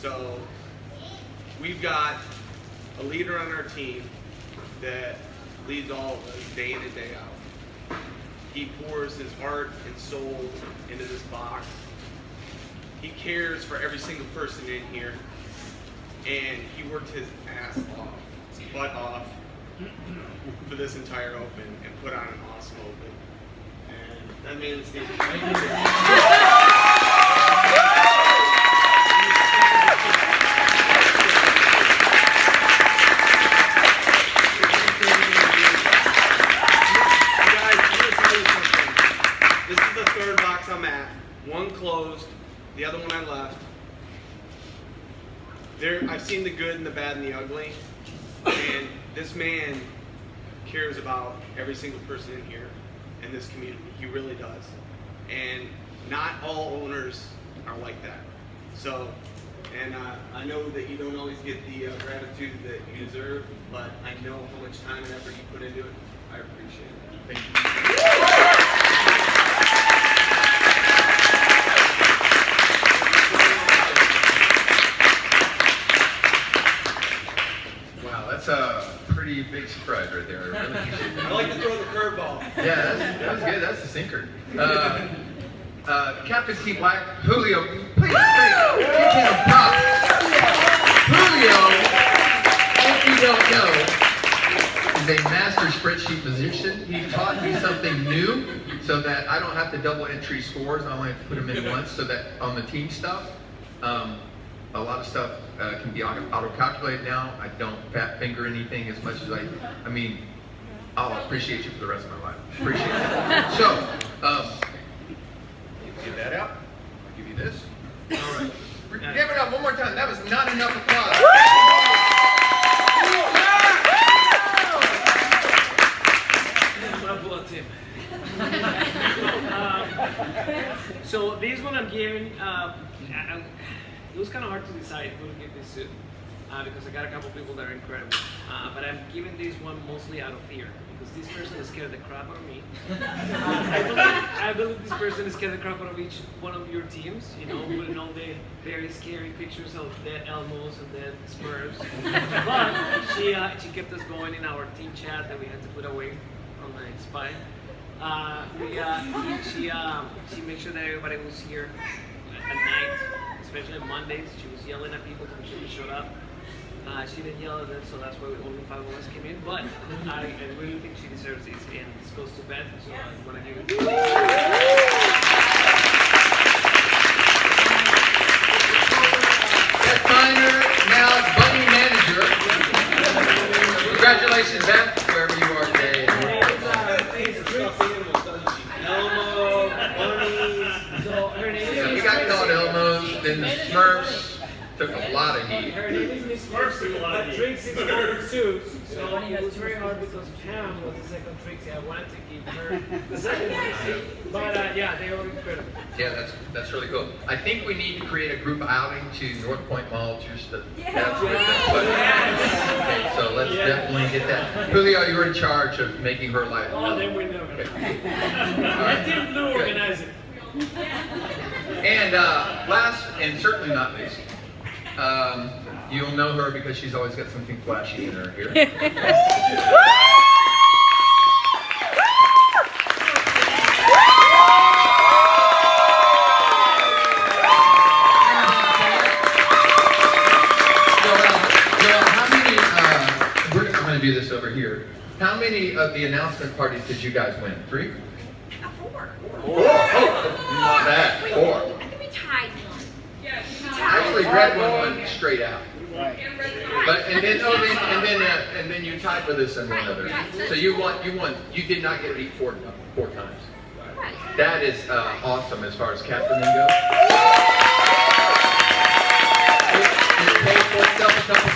So we've got a leader on our team that leads all of us day in and day out. He pours his heart and soul into this box. He cares for every single person in here, and he worked his ass off, butt off, for this entire Open and put on an awesome Open. And that man's name is right here. I'm at. One closed, the other one I left. I've seen the good and the bad and the ugly, and this man cares about every single person in here in this community. He really does. And not all owners are like that. So, and I know that you don't always get the gratitude that you deserve, but I know how much time and effort you put into it. I appreciate it. Thank you. That's a pretty big surprise right there. I really appreciate that. I like to throw the curveball. Yeah, that was good. That's the sinker. Captain Team Black, Julio, please give him props. Julio, if you don't know, is a master spreadsheet musician. He taught me something new so that I don't have to double entry scores. I only have to put them in once so that on the team stuff, a lot of stuff can be auto-calculated now. I don't fat finger anything as much as I mean, I'll appreciate you for the rest of my life. Appreciate it. So, get that out. I'll give you this. All right. Give it up one more time. That was not enough applause. So this one I'm giving, it was kind of hard to decide who to give this to because I got a couple people that are incredible. But I'm giving this one mostly out of fear because this person is scared the crap out of me. I believe this person is scared the crap out of each one of your teams. You know, putting all the very scary pictures of dead Elmos and dead Smurfs. But she kept us going in our team chat that we had to put away from the spy. She made sure that everybody was here at night, especially on Mondays. She was yelling at people until they showed up. She didn't yell at them, so that's why only 5 of us came in. But I really think she deserves this, and this goes to Beth, so I want to give it to her. Beth Miner, now Bunny Manager. Congratulations, Beth, wherever you are today. Elmo, bunnies. So her name is. So we got called Elmos, then the Smurfs took a lot of heat. Her name is Miss Smurfy, but Trixie's number 2. So it was very hard because Pam was the second Trixie. I wanted to give her the second Trixie, but yeah, they were incredible. Yeah, that's really cool. I think we need to create a group outing to North Point Mall just to that's okay, so let's definitely get that. Julio, you're in charge of making her life. Oh, then we know. Okay. I didn't know organize it. And last and certainly not least, you'll know her because she's always got something flashy in her hair. I'm going to do this over here. How many of the announcement parties did you guys win? 3? 4. Oh, not bad. 4. I think we tied one. Yeah, Actually, red one went straight out. Right. But and then you tied with us and one other. So you won. You did not get beat 4 times. Right. That is awesome as far as captaining goes. It paid for itself a couple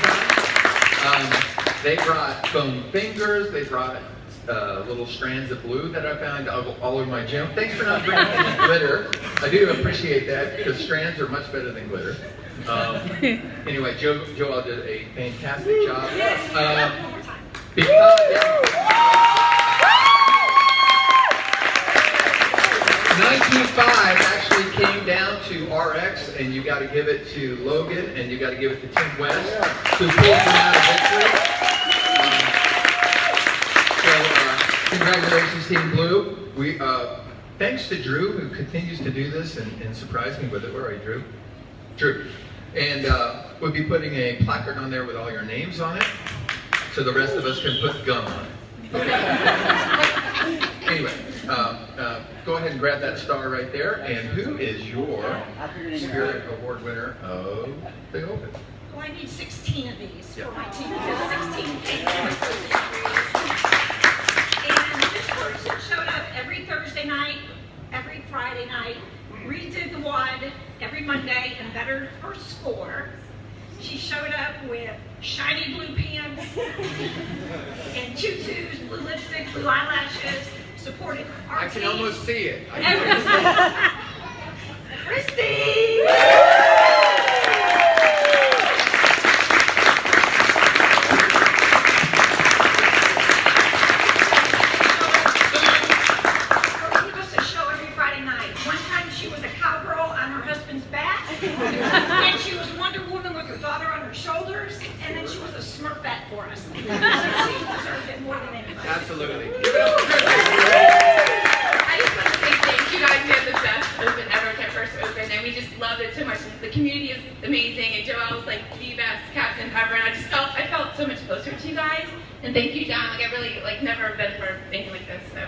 times. They brought foam fingers. They brought little strands of blue that I found all over my gym. Thanks for not bringing any glitter. I do appreciate that because strands are much better than glitter. Anyway, Joel did a fantastic job. Because Team 5 actually came down to RX, and you got to give it to Logan, and you got to give it to Tim West, who pulled them out of victory. Congratulations, Team Blue. We, thanks to Drew, who continues to do this and surprise me with it. Where are you, Drew? Drew. And we'll be putting a placard on there with all your names on it, so the rest of us can put gum on it. Okay. Anyway, go ahead and grab that star right there. And who is your Spirit Award winner of the Open? Well, I need 16 of these Yep. for my team. There's 16 things. And this person showed up every Thursday night, every Friday night, redid the WOD every Monday and bettered her score. She showed up with shiny blue pants and tutus, blue lipstick, blue eyelashes, supported our I can team. almost see it. Christy! She was a show every Friday night. One time she was a cowgirl on her husband's back, and she was Wonder Woman with her daughter on her shoulders, and then she was a Smurfette for us. So she deserved it more than anybody. Absolutely. Give it up for Christy. I just want to say thank you guys. We had the best open ever at our first open, and we just loved it so much. The community is amazing, and Joelle was like the best captain ever, and I felt so much closer to you guys. And thank you, John. Like I really never been for anything like this. So.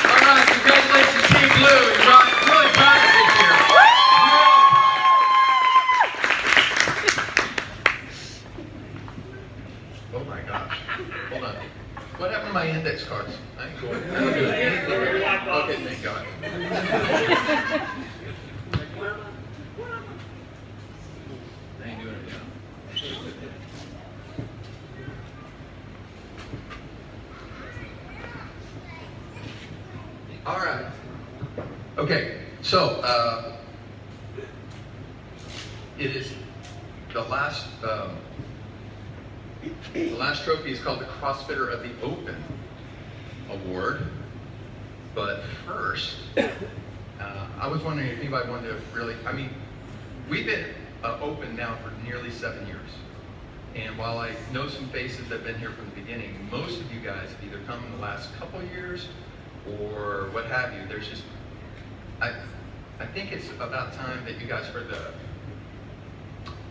All right, congratulations, Team Blue. You're really proud of this year. Oh my gosh. Hold on. What happened to my index cards? I ain't going. I don't do anything. Okay, thank God. I ain't doing it now. All right. Okay, so it is the last trophy is called the CrossFitter of the Open Award. But first, I was wondering if anybody wanted to really, we've been open now for nearly 7 years. And while I know some faces that have been here from the beginning, most of you guys have either come in the last couple of years or what have you. There's just, I think it's about time that you guys heard the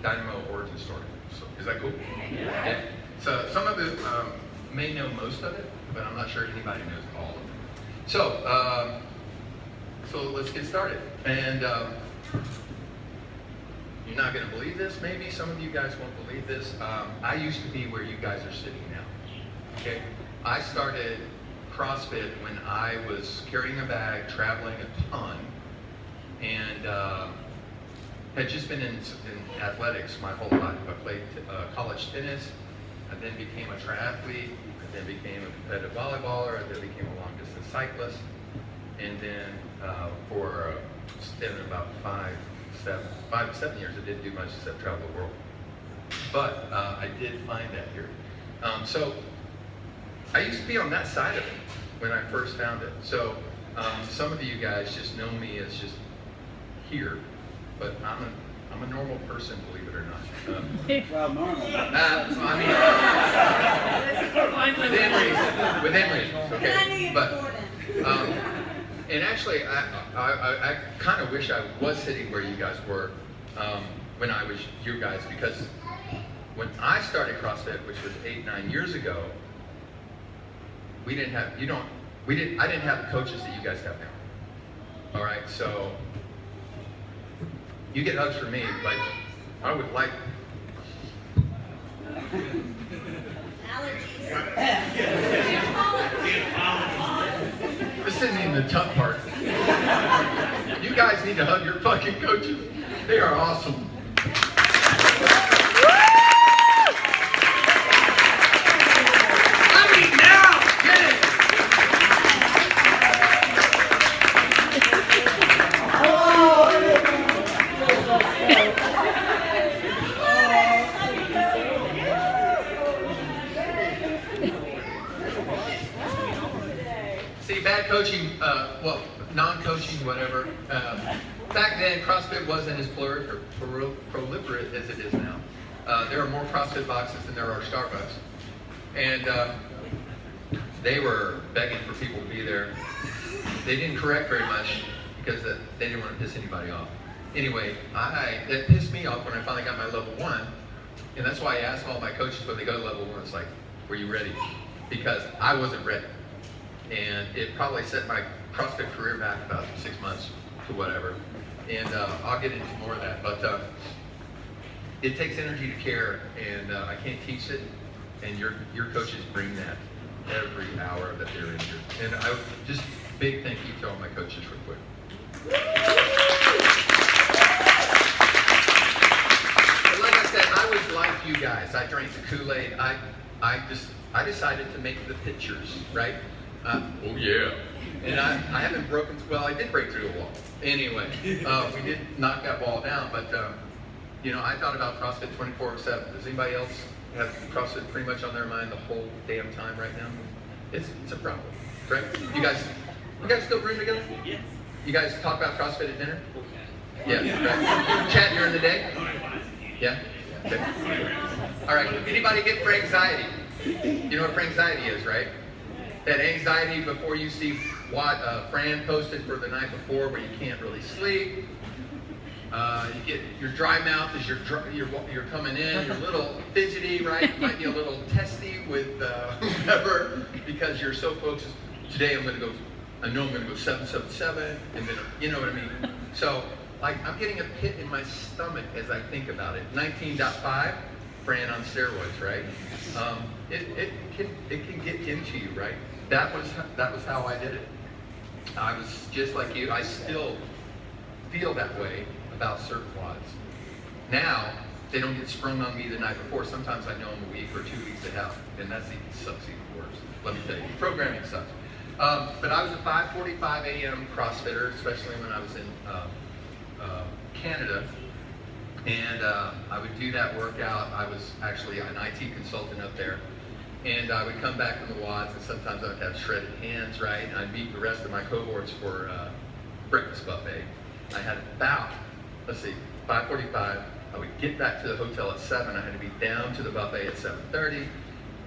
Dynamo Origin Story. So, is that cool? Yeah. So some of you may know most of it, but I'm not sure anybody knows all of it. So, so let's get started. And you're not going to believe this, maybe some of you guys won't believe this. I used to be where you guys are sitting now. Okay, I started CrossFit when I was carrying a bag, traveling a ton, and had just been in athletics my whole life. I played college tennis, I then became a triathlete, I then became a competitive volleyballer, I then became a long distance cyclist, and then for a stint of about 5 to 7 years, I didn't do much except travel the world. But I did find that here. So I used to be on that side of it when I first found it. So some of you guys just know me as just here, but I'm a normal person, believe it or not. Well, normal. Within reason, okay. But and actually, I kind of wish I was sitting where you guys were when I was you guys, because when I started CrossFit, which was 8-9 years ago, I didn't have the coaches that you guys have now. All right, so you get hugs from me, but I would like. This isn't even the tough part. You guys need to hug your fucking coaches. They are awesome. Now, get it. See, bad coaching whatever. Back then, CrossFit wasn't as proliferate as it is now. There are more CrossFit boxes than there are Starbucks. And they were begging for people to be there. They didn't correct very much because they didn't want to piss anybody off. Anyway, it pissed me off when I finally got my level 1. And that's why I asked all my coaches when they go to level 1, it's like, were you ready? Because I wasn't ready. And it probably set my CrossFit career back about 6 months to whatever. And I'll get into more of that. But it takes energy to care, and I can't teach it. And your coaches bring that every hour that they're in here. And I just big thank you to all my coaches real quick. But like I said, I was like you guys. I drank the Kool-Aid. I decided to make the pictures, right? Oh yeah. And I haven't broken, well, I did break through the wall. Anyway, we did knock that wall down, but you know, I thought about CrossFit 24/7. Does anybody else have CrossFit pretty much on their mind the whole damn time right now? It's a problem, right? You guys still room together? Yes. You guys talk about CrossFit at dinner? Yeah, right. Chat during the day? Yeah? Okay. All right, anybody get for anxiety? You know what for anxiety is, right? That anxiety before you see what Fran posted for the night before where you can't really sleep. You get your dry mouth as you're coming in. You're a little fidgety, right? You might be a little testy with whoever because you're so focused. Today I know I'm going to go 777, and then you know what I mean. So like I'm getting a pit in my stomach as I think about it. 19.5, Fran on steroids, right? It can get into you, right? That was how I did it. I was just like you. I still feel that way about certain WODs. Now, they don't get sprung on me the night before. Sometimes I know them a week or 2 weeks ahead, and that sucks even worse. Let me tell you, programming sucks. But I was a 5:45 a.m. CrossFitter, especially when I was in Canada, and I would do that workout. I was actually an IT consultant up there. And I would come back from the WODs, and sometimes I would have shredded hands, right? And I'd meet the rest of my cohorts for breakfast buffet. I had about, 5:45. I would get back to the hotel at 7. I had to be down to the buffet at 7:30,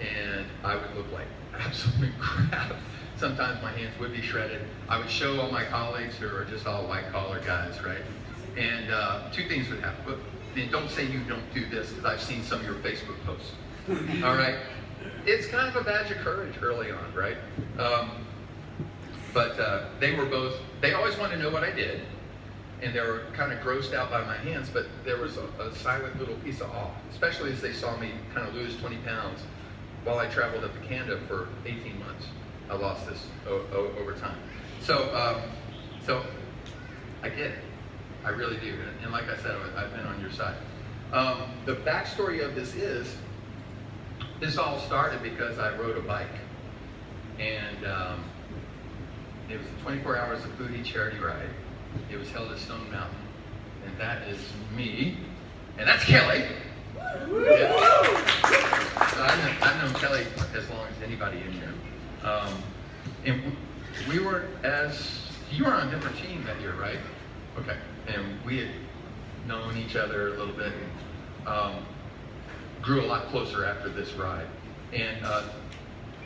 and I would look like absolute crap. Sometimes my hands would be shredded. I would show all my colleagues who are just all white-collar guys, right? And 2 things would happen. But don't say you don't do this, because I've seen some of your Facebook posts. All right? It's kind of a badge of courage early on, right? But they always wanted to know what I did, and they were kind of grossed out by my hands, but there was a silent little piece of awe, especially as they saw me kind of lose 20 pounds while I traveled up to Canada for 18 months. I lost this over time. So I get it. I really do. And like I said, I've been on your side. The backstory of this is, this all started because I rode a bike, and it was 24 hours of booty charity ride. It was held at Stone Mountain, and that is me, and that's Kelly. Yeah. So I've known Kelly as long as anybody in here, and you were on a different team that year, right? Okay, and we had known each other a little bit. And, grew a lot closer after this ride. And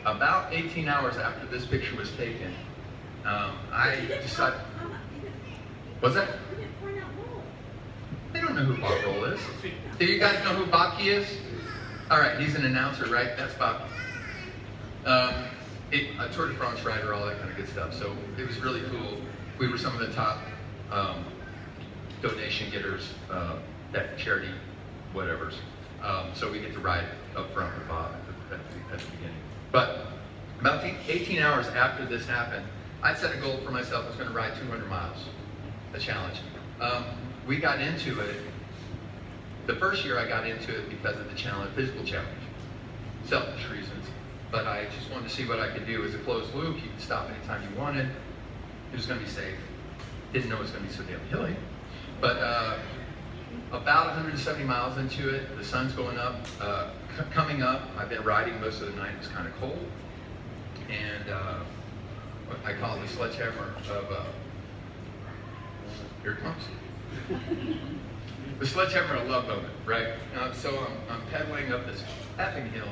about 18 hours after this picture was taken, I decided... What's that? They don't know who Bob Roll is. Do you guys know who Bob Key is? All right, he's an announcer, right? That's Bob. A Tour de France rider, all that kind of good stuff. So it was really cool. We were some of the top donation getters at charity whatevers. So we get to ride up front with Bob at the beginning. But about 18 hours after this happened, I set a goal for myself. I was going to ride 200 miles, a challenge. We got into it. The first year I got into it because of the challenge, physical challenge, selfish reasons. But I just wanted to see what I could do. It was a closed loop. You could stop anytime you wanted. It was going to be safe. Didn't know it was going to be so damn hilly. But about 170 miles into it, the sun's going up, coming up. I've been riding most of the night. It was kind of cold, and I call it the sledgehammer of here it comes. The sledgehammer a love moment, right? So I'm pedaling up this effing hill,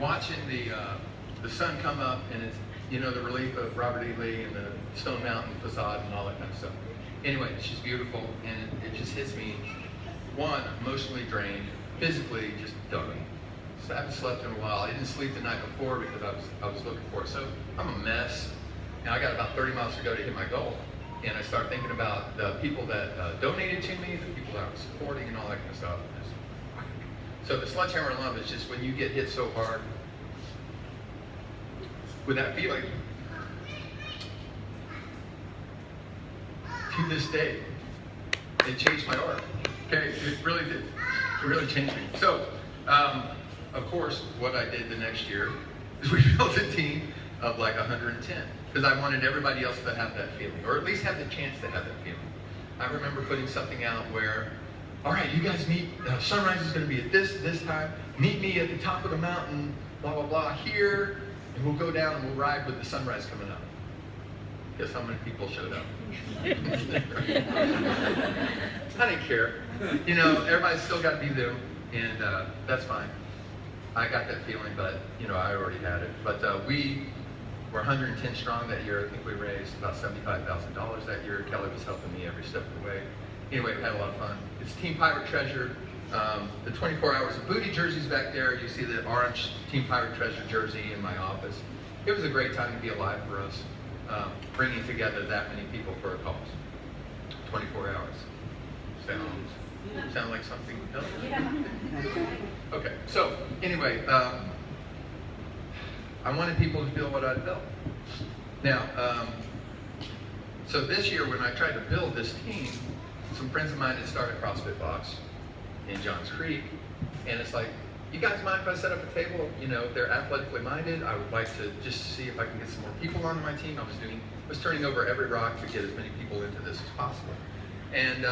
watching the sun come up, and it's, you know, the relief of Robert E. Lee and the Stone Mountain facade and all that kind of stuff. Anyway, it's just beautiful, and it just hits me. One, emotionally drained, physically just done. So I haven't slept in a while. I didn't sleep the night before because I was looking for it. So I'm a mess. And I got about 30 miles to go to hit my goal. And I start thinking about the people that donated to me, the people that I was supporting, and all that kind of stuff. So the sledgehammer love is just when you get hit so hard with that feeling. To this day, it changed my art. Okay, it really did. It really changed me. So, of course, what I did the next year is we built a team of like 110 because I wanted everybody else to have that feeling, or at least have the chance to have that feeling. I remember putting something out where, all right, you guys meet, sunrise is going to be at this time. Meet me at the top of the mountain, blah, blah, blah, here, and we'll go down and we'll ride with the sunrise coming up. Guess how many people showed up? I didn't care. You know, everybody's still got to be there, and that's fine. I got that feeling, but, you know, I already had it. But we were 110 strong that year. I think we raised about $75,000 that year. Kelly was helping me every step of the way. Anyway, we had a lot of fun. It's Team Pirate Treasure. The 24 hours of booty jerseys back there. You see the orange Team Pirate Treasure jersey in my office. It was a great time to be alive for us, bringing together that many people for a cause. 24 hours. Sound like something else? Yeah. Okay, so anyway, I wanted people to feel what I felt. Now, so this year when I tried to build this team, some friends of mine had started CrossFit Box in Johns Creek, and it's like, you guys mind if I set up a table? You know, they're athletically minded. I would like to just see if I can get some more people onto my team. I was turning over every rock to get as many people into this as possible. And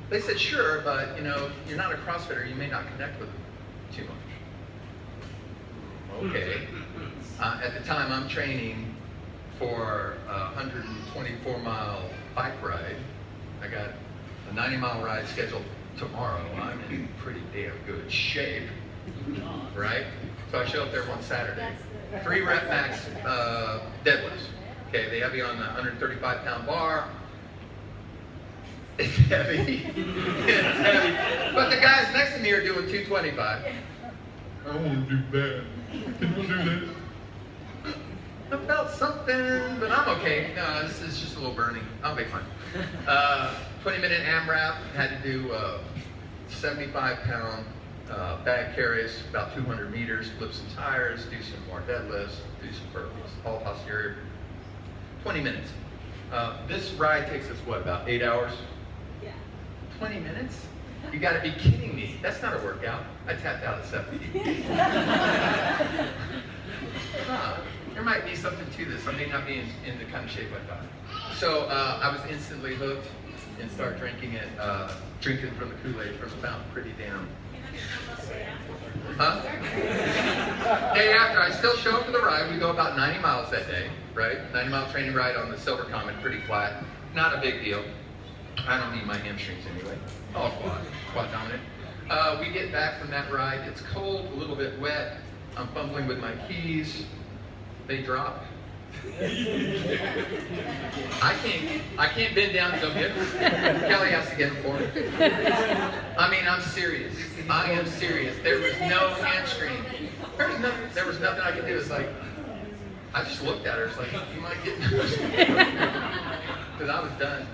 they said, sure, but you know, you're not a CrossFitter, you may not connect with them too much. Okay. At the time, I'm training for a 124-mile bike ride. I got a 90-mile ride scheduled tomorrow. I'm in pretty damn good shape, right? So I show up there one Saturday. 3 rep max deadlifts. Okay, they have you on the 135-pound bar. It's heavy. It's heavy. But the guys next to me are doing 225. I want to do that. Can you do that? I felt something, but I'm okay. No, this is just a little burning. I'll be fine. 20-minute AMRAP. Had to do 75-pound bag carries, about 200 meters, flip some tires, do some more deadlifts, do some burpees, all posterior. 20 minutes. This ride takes us, what, about 8 hours? 20 minutes? You gotta be kidding me. That's not a workout. I tapped out at 70. There might be something to this. I may not be in the kind of shape I thought. So I was instantly hooked and started drinking it, drinking from the Kool-Aid from the fountain. Pretty damn. Huh? Day after, I still show up for the ride. We go about 90 miles that day, right? 90-mile training ride on the Silver Comet, pretty flat. Not a big deal. I don't need my hamstrings anyway. Oh, quad dominant. We get back from that ride. It's cold, a little bit wet. I'm fumbling with my keys. They drop. I can't bend down to go get them. Kelly has to get them for me. I mean, I'm serious. I am serious. There was no hamstring. There was nothing I could do. It's like, I just looked at her. It's like, you might get nervous. Because I was done.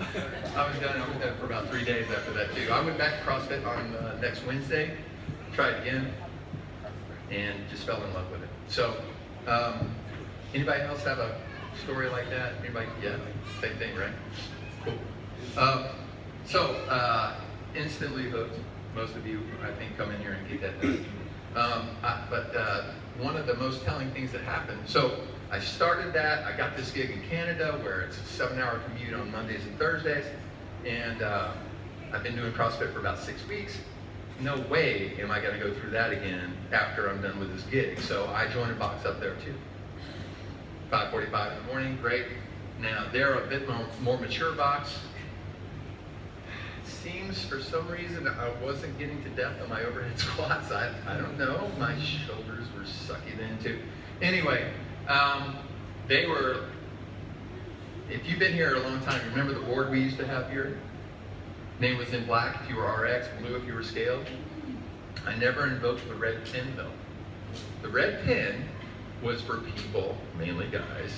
I was done for about 3 days after that too. I went back to CrossFit on next Wednesday, tried again, and just fell in love with it. So, anybody else have a story like that? Anybody? Yeah, same thing, right? Cool. Instantly hooked. Most of you, I think, come in here and get that done. But one of the most telling things that happened, so I started that, I got this gig in Canada where it's a 7-hour commute on Mondays and Thursdays, and I've been doing CrossFit for about 6 weeks. No way am I gonna go through that again after I'm done with this gig. So I joined a box up there too. 5:45 in the morning, great. Now, they're a bit more mature box. Seems for some reason I wasn't getting to depth on my overhead squats. I don't know. My shoulders were sucking in too. Anyway, they were, if you've been here a long time, remember the board we used to have here? Name was in black if you were RX, blue if you were scaled. I never invoked the red pin though. The red pin was for people, mainly guys,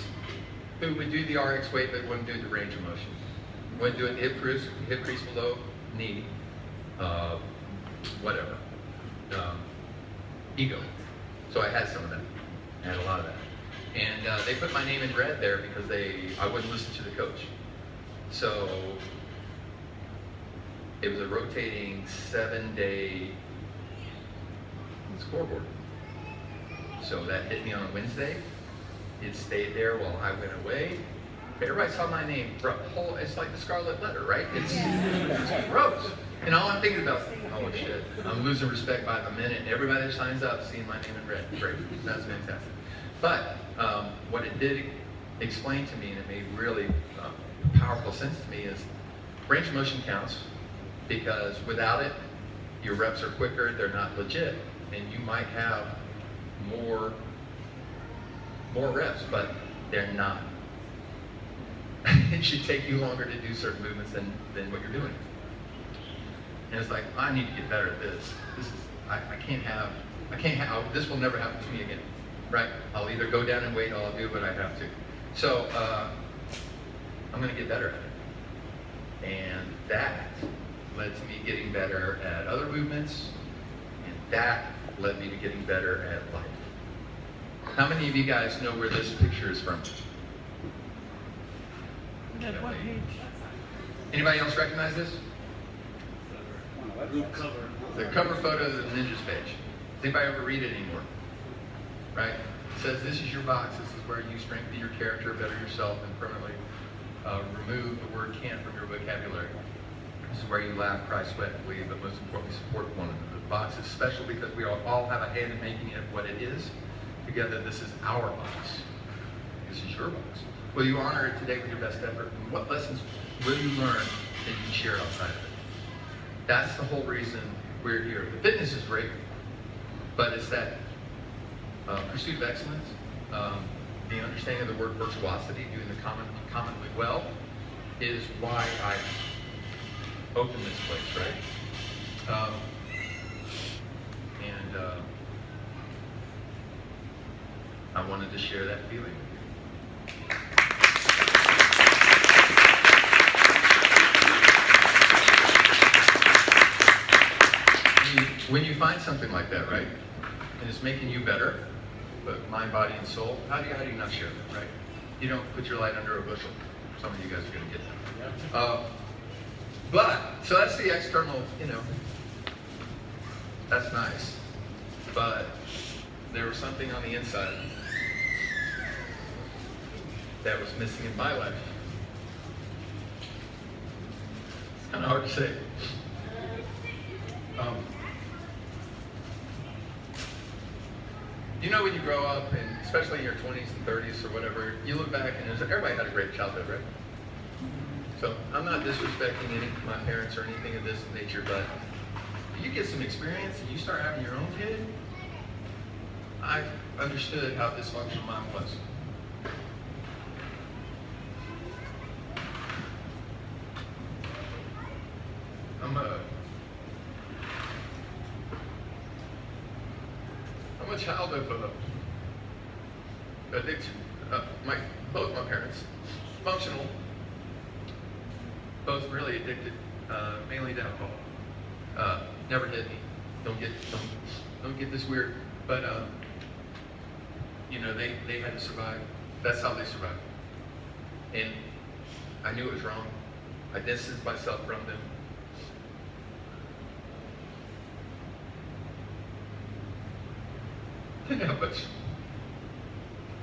who would do the RX weight but wouldn't do the range of motion. Wouldn't do it hip crease below knee, whatever. Ego. So I had some of that. I had a lot of that. And they put my name in red there because I wouldn't listen to the coach. So it was a rotating 7-day scoreboard. So that hit me on a Wednesday. It stayed there while I went away. Everybody saw my name. It's like the scarlet letter, right? It's gross. And all I'm thinking about, oh shit, I'm losing respect by the minute. Everybody that signs up seeing my name in red. Great. That's fantastic. But what it did explain to me, and it made really powerful sense to me, is range of motion counts, because without it, your reps are quicker, they're not legit, and you might have more reps, but they're not. It should take you longer to do certain movements than what you're doing. And it's like, I need to get better at this. This will never happen to me again, right? I'll either go down and weight, or I'll do what I have to. So I'm going to get better at it. And that led to me getting better at other movements, and that led me to getting better at life. How many of you guys know where this picture is from? Anybody else recognize this? The cover photo of the Ninjas page. Does anybody ever read it anymore? Right? It says, this is your box. This is where you strengthen your character, better yourself, and permanently remove the word can't from your vocabulary. This is where you laugh, cry, sweat, and bleed, but most importantly, support one another. The box is special because we all have a hand in making it what it is. Together, this is our box. This is your box. Will you honor it today with your best effort? And what lessons will you learn that you can share outside of it? That's the whole reason we're here. The fitness is great, but it's that pursuit of excellence, the understanding of the word virtuosity, doing the commonly well, is why I opened this place, right? I wanted to share that feeling. When you find something like that, right, and it's making you better, but mind, body, and soul, how do you not share that, right? You don't put your light under a bushel. Some of you guys are going to get that. So that's the external, that's nice. But there was something on the inside that was missing in my life. It's kind of hard to say. When you grow up, and especially in your 20s and 30s or whatever, you look back and everybody had a great childhood, right? So I'm not disrespecting any of my parents or anything of this nature, but you get some experience and you start having your own kid, I understood how dysfunctional mine was. I'm a child of addiction. Both my parents, functional, both really addicted, mainly to alcohol. Never hit me. Don't get this weird, but they had to survive. That's how they survived. And I knew it was wrong. I distanced myself from them.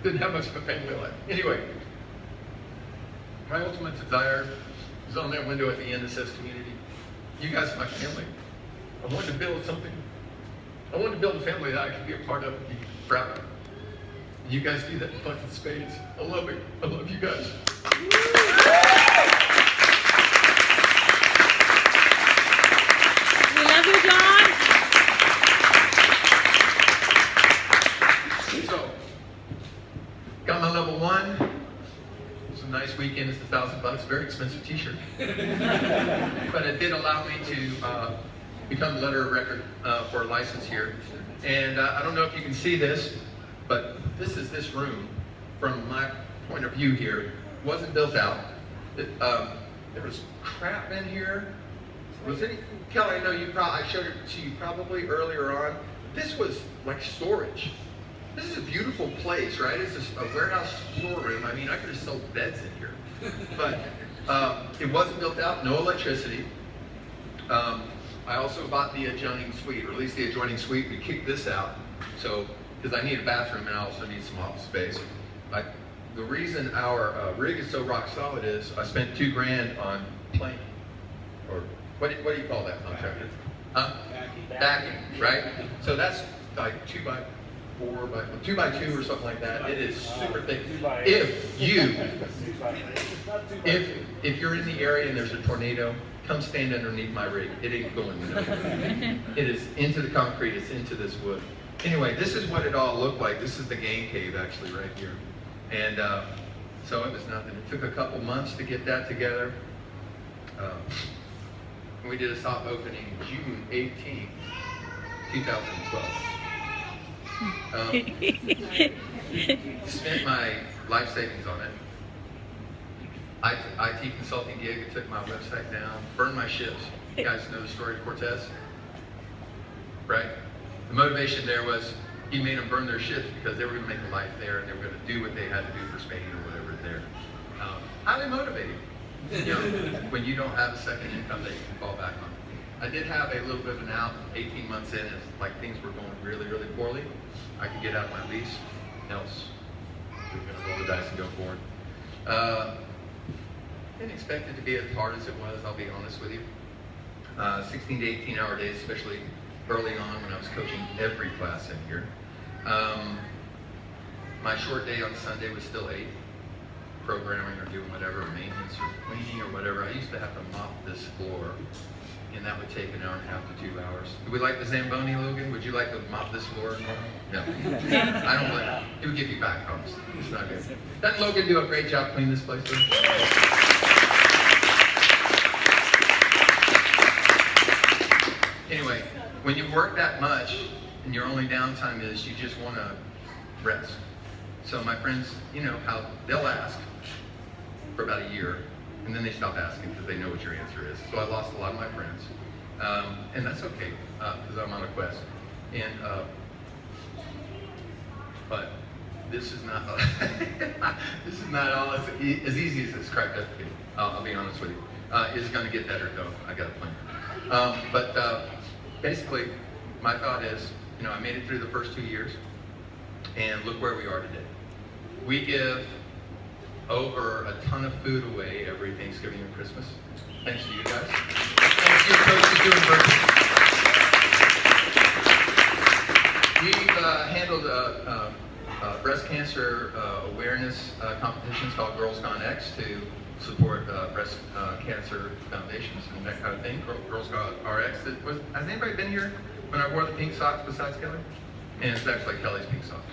Didn't have much of a family life. Anyway, my ultimate desire is on that window at the end that says community. You guys are my family. I wanted to build something. I wanted to build a family that I could be a part of and be proud of. You guys do that fucking spades. I love it. I love you guys. We love you, John. So, got my level 1. It's a nice weekend. It's $1,000. Very expensive t-shirt. But it did allow me to become letter of record for a license here. And I don't know if you can see this, but this is this room. From my point of view here, it wasn't built out. There was crap in here. Was any, Kelly, I know you probably, I showed it to you probably earlier on. This was like storage. This is a beautiful place, right? It's just a warehouse storeroom. I mean, I could have sold beds in here. But it wasn't built out, no electricity. I also bought the adjoining suite, or at least the adjoining suite. We kicked this out, so, because I need a bathroom and I also need some office space. The reason our rig is so rock solid is I spent $2 grand on planing, or what do you call that contractor? Huh? Backing, right? So that's like 2x4 by 2x2 or something like that. It is super thick. If you're in the area and there's a tornado, come stand underneath my rig. It ain't going nowhere. It is into the concrete. It's into this wood. Anyway, this is what it all looked like. This is the game cave actually right here. And so it was nothing. It took a couple months to get that together. We did a soft opening June 18th, 2012. Spent my life savings on it. IT consulting gig, it took my website down, burned my ships. You guys know the story of Cortez? Right? The motivation there was he made them burn their ships because they were going to make a life there and they were going to do what they had to do for Spain or whatever there. Highly motivating, you know, when you don't have a second income that you can fall back on. I did have a little bit of an out 18 months in as like things were going really, really poorly. I could get out of my lease, else we were going to roll the dice and go forward. Didn't expect it to be as hard as it was, I'll be honest with you. 16 to 18 hour days, especially early on when I was coaching every class in here. My short day on Sunday was still 8, programming or doing whatever, maintenance or cleaning or whatever. I used to have to mop this floor, and that would take an hour and a half to 2 hours. Do we like the Zamboni, Logan? Would you like to mop this floor? No. I don't blame you. It would give you back problems. It's not good. Doesn't Logan do a great job cleaning this place? Anyway, when you work that much and your only downtime is you just want to rest. So my friends, you know how they'll ask for about a year and then they stop asking because they know what your answer is. So I lost a lot of my friends. And that's okay because I'm on a quest. And but this is not this is not all as easy as it's cracked up to be. I'll be honest with you. It's going to get better though. I got a plan. But basically, my thought is, you know, I made it through the first 2 years, and look where we are today. We give over a ton of food away every Thanksgiving and Christmas. Thanks to you guys. Thanks to your coaches doing birthdays. We've handled breast cancer awareness competitions called Girls Gone X to support breast cancer foundations and that kind of thing. Girls Gone RX. Has anybody been here when I wore the pink socks besides Kelly? And it's actually Kelly's pink socks.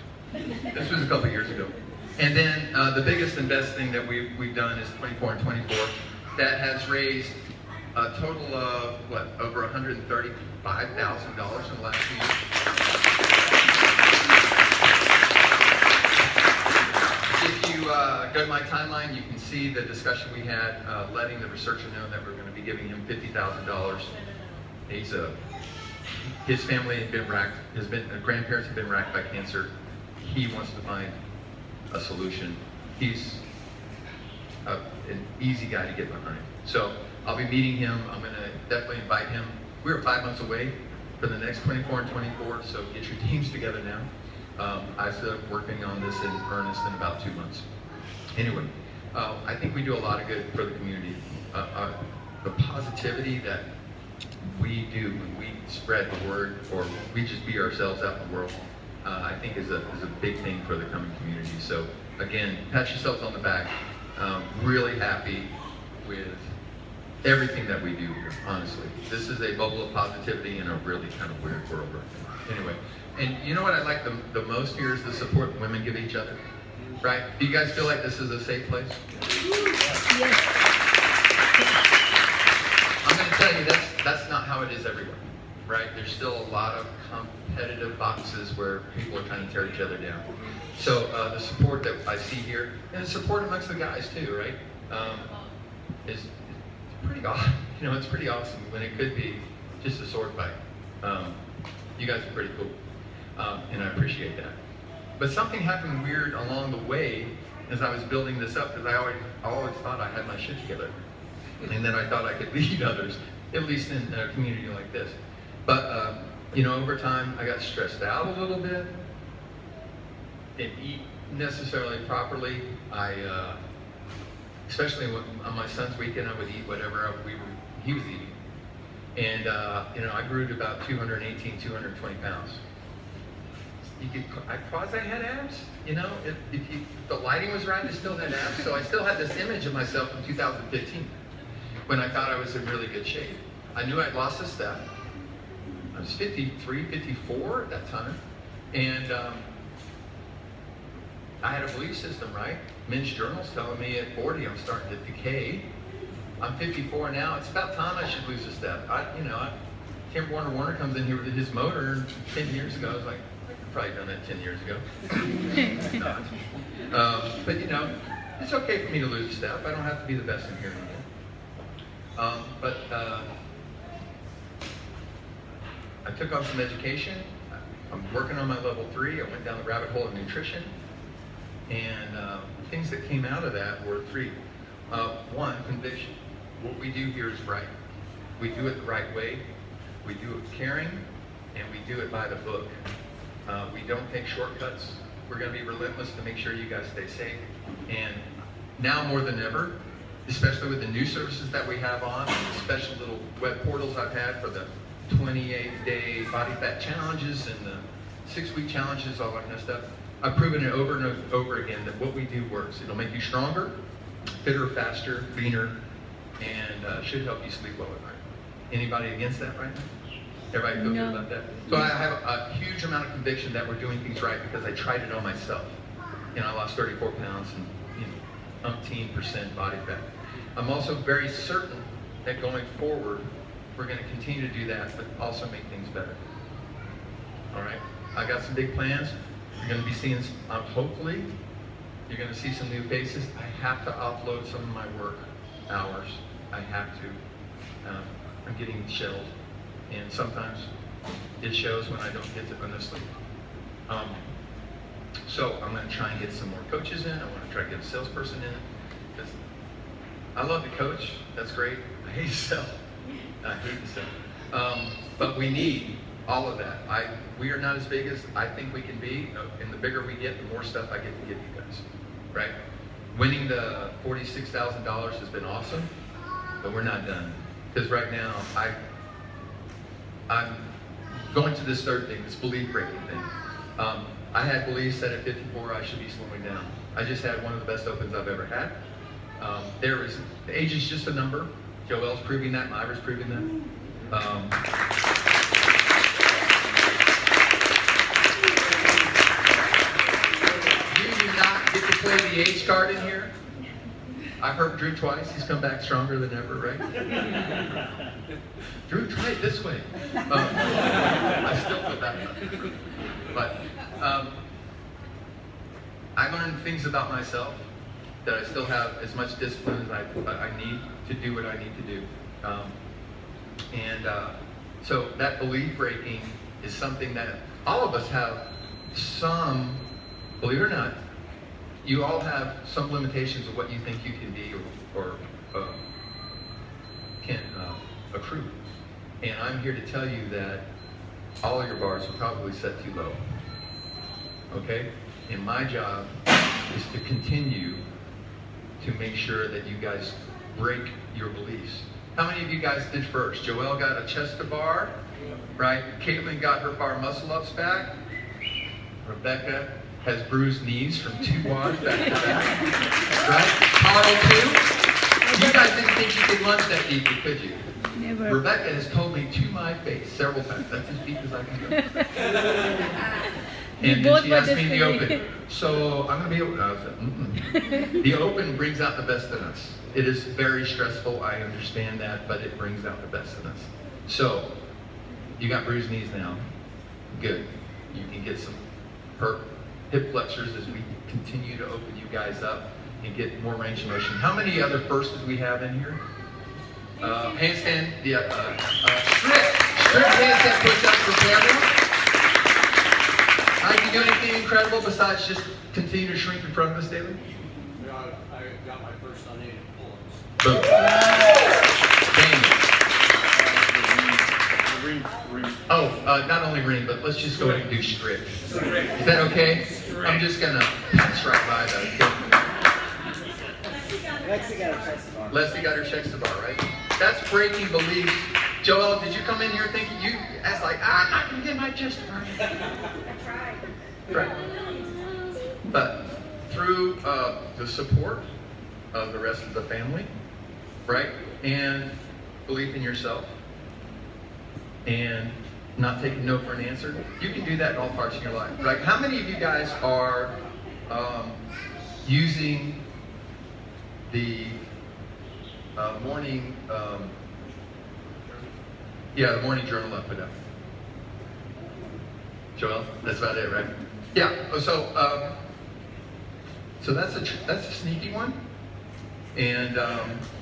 This was a couple years ago. And then the biggest and best thing that we've done is 24 and 24. That has raised a total of, what, over $135,000 in the last few years. If you go to my timeline, you can see the discussion we had, letting the researcher know that we're going to be giving him $50,000. His family had been racked, grandparents have been racked by cancer. He wants to find a solution. He's an easy guy to get behind. So I'll be meeting him. I'm going to definitely invite him. We're 5 months away for the next 24 and 24, so get your teams together now. I started working on this in earnest in about 2 months. Anyway, I think we do a lot of good for the community. The positivity that we do when we spread the word or we just be ourselves out in the world I think is a big thing for the coming community. So again, pat yourselves on the back. Really happy with everything that we do here, honestly. This is a bubble of positivity in a really kind of weird world right now. Anyway, and you know what I like the most here is the support women give each other, right? Do you guys feel like this is a safe place? Yes. I'm going to tell you that's not how it is everywhere, right? There's still a lot of competitive boxes where people are trying to tear each other down. So the support that I see here, and the support amongst the guys too, right? Is pretty awesome. You know, it's pretty awesome when it could be just a sword fight. You guys are pretty cool, and I appreciate that. But something happened weird along the way as I was building this up, because I always thought I had my shit together, and then I thought I could lead others, at least in a community like this. But you know, over time, I got stressed out a little bit. Didn't eat necessarily properly. Especially on my son's weekend, I would eat whatever he was eating. And, you know, I grew to about 218, 220 pounds. I quasi had abs, you know, if the lighting was right, I still had abs. So I still had this image of myself in 2015 when I thought I was in really good shape. I knew I'd lost a step. I was 53, 54 at that time. And I had a belief system, right? Men's Journal's telling me at 40 I'm starting to decay. I'm 54 now. It's about time I should lose a step. Tim Warner comes in here with his motor 10 years ago. I was like, I could probably done that 10 years ago. But you know, it's okay for me to lose a step. I don't have to be the best in here anymore. I took on some education. I'm working on my level 3. I went down the rabbit hole of nutrition. And things that came out of that were 3. One, conviction. What we do here is right. We do it the right way. We do it with caring, and we do it by the book. We don't take shortcuts. We're going to be relentless to make sure you guys stay safe. And now more than ever, especially with the new services that we have on, the special little web portals I've had for the 28-day body fat challenges and the 6-week challenges, all that kind of stuff. I've proven it over and over again that what we do works. It'll make you stronger, fitter, faster, leaner, and should help you sleep well at night. Anybody against that right now? Everybody feel good about that? So I have a huge amount of conviction that we're doing things right because I tried it on myself. You know, I lost 34 pounds and, you know, umpteen% body fat. I'm also very certain that going forward, we're going to continue to do that, but also make things better. All right? I got some big plans. You're going to be seeing, hopefully, you're going to see some new faces. I have to offload some of my work hours. I have to. I'm getting shelled, and sometimes it shows when I don't get to sleep. So I'm going to try and get some more coaches in. I want to try to get a salesperson in, because I love to coach. That's great. I hate to sell. I hate to sell. But we need all of that. We are not as big as I think we can be, and the bigger we get, the more stuff I get to give you guys, right? Winning the $46,000 has been awesome, but we're not done. Because right now, I'm going to this third thing, this belief-breaking thing. I had beliefs that at 54 I should be slowing down. I just had one of the best opens I've ever had. The age is just a number. Joelle's proving that, Myra's proving that. Play the age card in here. I've heard Drew twice. He's come back stronger than ever, right? Drew, try it this way. I still feel bad. But I learned things about myself that I still have as much discipline as I need to do what I need to do. So that belief breaking is something that all of us have some, believe it or not, you all have some limitations of what you think you can be or can accrue. And I'm here to tell you that all of your bars are probably set too low. Okay? And my job is to continue to make sure that you guys break your beliefs. How many of you guys did first? Joelle got a chest to bar, right? Caitlin got her bar muscle ups back. Rebecca has bruised knees from 2 wads back to back. Right? Carl too. You guys didn't think you could lunge that deeply, could you? Never. Rebecca has told me to my face several times, that's as deep as I can go. And then she asked me in the open, so I'm going to be open. I said, The open brings out the best in us. It is very stressful, I understand that, but it brings out the best in us. So, you got bruised knees now. Good. You can get some hip flexors as we continue to open you guys up and get more range of motion. How many other firsts do we have in here? Handstand, strip handstand push-ups for family. Can you do anything incredible besides just continue to shrink in front of us daily? I got my first unaided pull-ups. Boom. Oh, not only ring, but let's just go ahead and do strict. Is that okay? I'm just gonna pass right by that. Leslie got her chest to bar, right? That's breaking beliefs. Joel, did you come in here thinking you as like, I'm not gonna get my chest to bar? That's right. Right. But through the support of the rest of the family, right, and belief in yourself, and not taking no for an answer, you can do that in all parts of your life, right? How many of you guys are using the morning, the morning journal I put out? Joel, that's about it, right? Yeah. So that's a sneaky one, and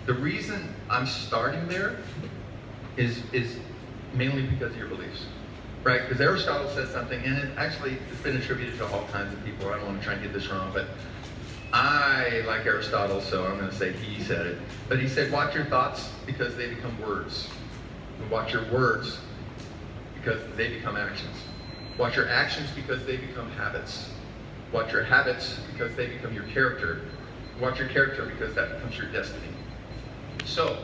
the reason I'm starting there is mainly because of your beliefs, right? Because Aristotle says something, and it's been attributed to all kinds of people. I don't want to try and get this wrong, but I like Aristotle, so I'm going to say he said it. But he said, watch your thoughts because they become words. And watch your words because they become actions. Watch your actions because they become habits. Watch your habits because they become your character. Watch your character because that becomes your destiny. So,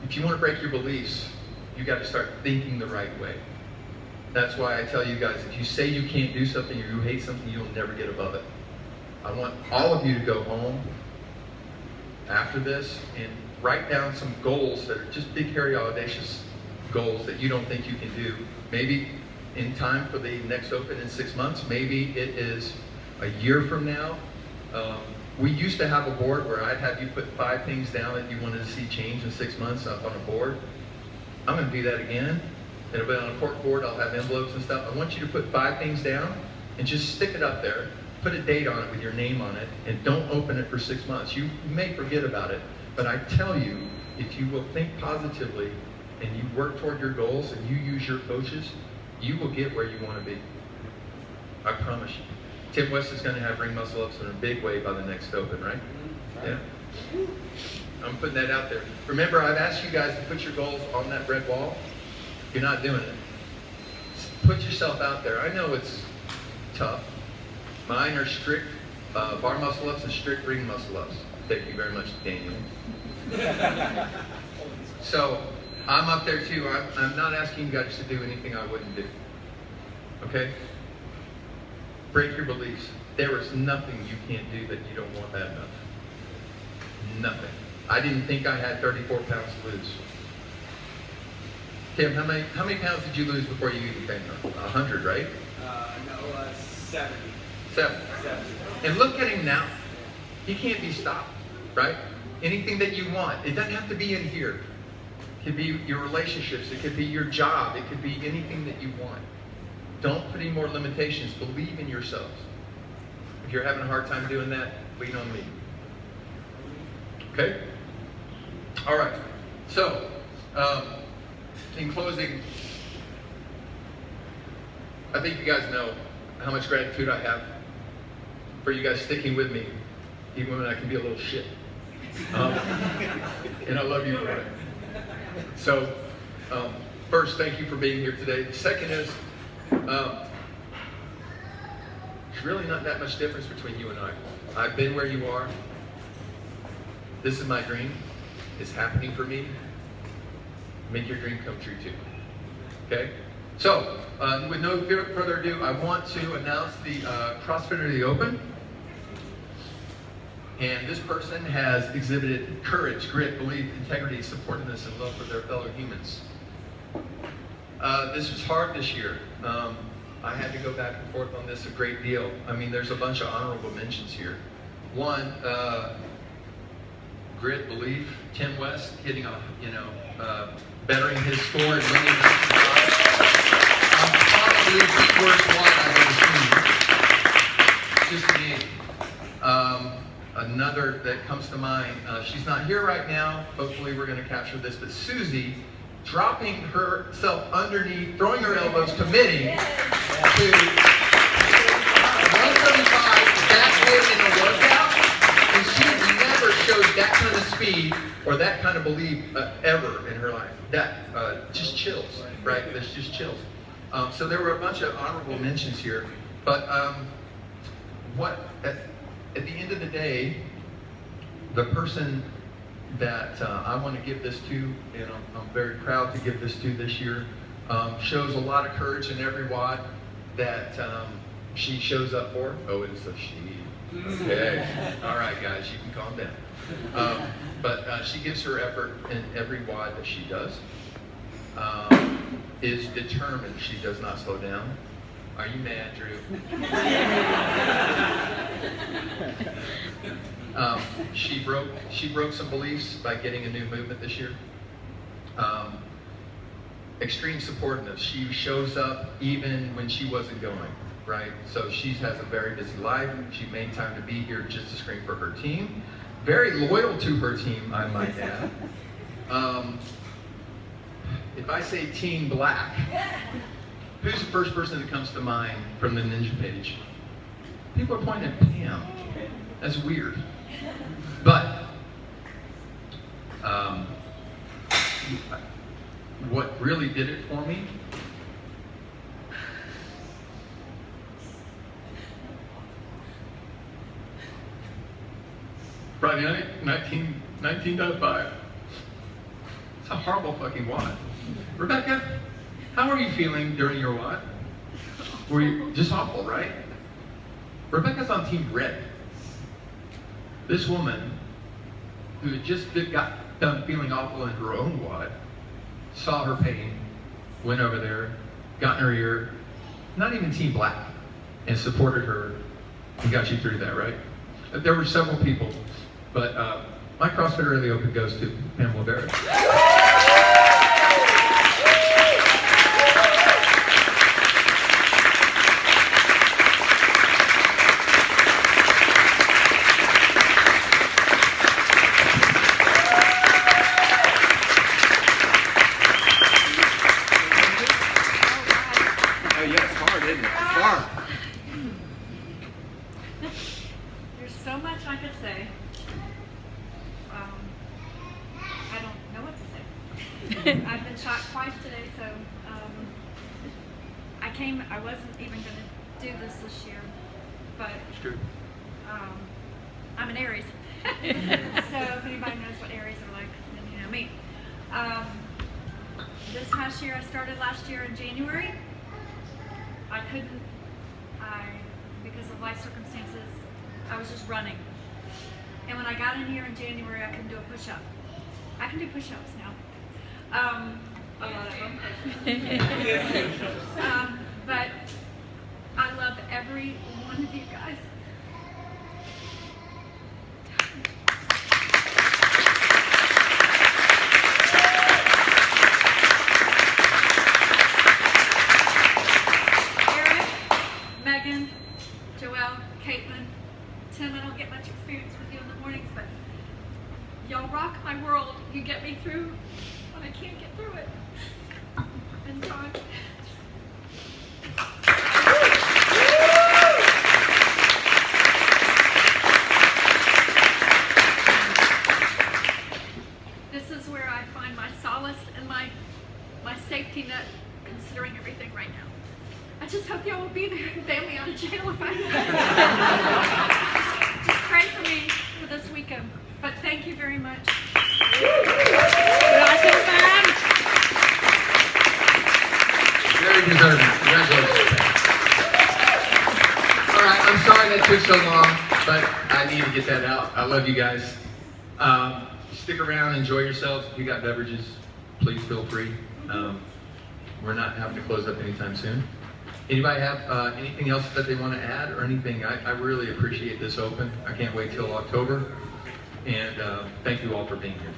if you want to break your beliefs, you got to start thinking the right way. That's why I tell you guys, if you say you can't do something or you hate something, you'll never get above it. I want all of you to go home after this and write down some goals that are just big, hairy, audacious goals that you don't think you can do. Maybe in time for the next open in 6 months, maybe it is a year from now. We used to have a board where I'd have you put 5 things down that you wanted to see change in 6 months up on a board. I'm going to do that again. It'll be on a cork board. I'll have envelopes and stuff. I want you to put 5 things down and just stick it up there. Put a date on it with your name on it, and don't open it for 6 months. You may forget about it, but I tell you, if you will think positively and you work toward your goals and you use your coaches, you will get where you want to be. I promise you. Tim West is going to have ring muscle ups in a big way by the next open, right? Yeah. I'm putting that out there. Remember, I've asked you guys to put your goals on that red wall. You're not doing it. Put yourself out there. I know it's tough. Mine are strict bar muscle ups and strict ring muscle ups. Thank you very much, Daniel. So I'm up there too. I'm not asking you guys to do anything I wouldn't do. Okay? Break your beliefs. There is nothing you can't do that you don't want bad enough. Nothing. I didn't think I had 34 pounds to lose. Tim, how many pounds did you lose before you even came up? 100, right? No, 70. 7. And look at him now. He can't be stopped, right? Anything that you want. It doesn't have to be in here. It could be your relationships. It could be your job. It could be anything that you want. Don't put any more limitations. Believe in yourselves. If you're having a hard time doing that, lean on me. Okay? All right. So, in closing, I think you guys know how much gratitude I have for you guys sticking with me, even when I can be a little shit. And I love you for it. So, first, thank you for being here today. The second is, there's really not that much difference between you and I. I've been where you are. This is my dream. It's happening for me. Make your dream come true too. Okay? So, with no further ado, I want to announce the CrossFitter of the Open. And this person has exhibited courage, grit, belief, integrity, supportiveness, and love for their fellow humans. This was hard this year. I had to go back and forth on this a great deal. I mean, there's a bunch of honorable mentions here. One, grit, belief, Tim West hitting a, bettering his score and winning probably the worst one I've ever seen. Just amazing. Another that comes to mind, she's not here right now. Hopefully we're going to capture this, but Susie dropping herself underneath, throwing her elbows, committing to 175 that way in a workout, and she never showed that kind of speed or that kind of belief ever in her life. That just chills, right? That's just chills. So there were a bunch of honorable mentions here, but at the end of the day, the person that I want to give this to, and I'm very proud to give this to this year, shows a lot of courage in every WOD that she shows up for. Oh, it's a she. Okay. All right, guys, you can calm down. But she gives her effort in every WOD that she does. Is determined. She does not slow down. Are you mad, Drew? She broke some beliefs by getting a new movement this year. Extreme supportiveness. She shows up even when she wasn't going, right? So she has a very busy life. She made time to be here just to scream for her team. Very loyal to her team, I might add. If I say Team Black, who's the first person that comes to mind from the Ninja page? People are pointing at Pam. That's weird. But what really did it for me Friday night, 19.5. It's a horrible fucking WOD. Rebecca, how are you feeling during your WOD? Were you just awful, right? Rebecca's on Team Red. This woman, who had just got done feeling awful in her own WOD, saw her pain, went over there, got in her ear, not even Team Black, and supported her and got you through that, right? There were several people, but my CrossFitter of the Open goes to Pamela Barrett. There's so much I could say. I don't know what to say. I've been shot twice today, so I wasn't even going to do this year, but I'm an Aries. So if anybody knows what Aries are like, then you know me. This past year, I started last year in January. Because of life circumstances, I was just running. And when I got in here in January, I couldn't do a push-up. I can do push-ups now. A lot of them. But I love every one of you guys. Tim, I don't get much experience with you in the mornings, but y'all rock my world. You get me through when I can't get through it. And John. This is where I find my solace and my safety net, considering everything right now. I just hope y'all will be there and bail me out of jail if I just pray for me for this weekend. But thank you very much. Very deserve it. Congratulations. All right, I'm sorry that took so long, but I need to get that out. I love you guys. Stick around, enjoy yourselves. If you got beverages, please feel free. We're not having to close up anytime soon. Anybody have anything else that they want to add or anything? I really appreciate this open. I can't wait till October. And thank you all for being here.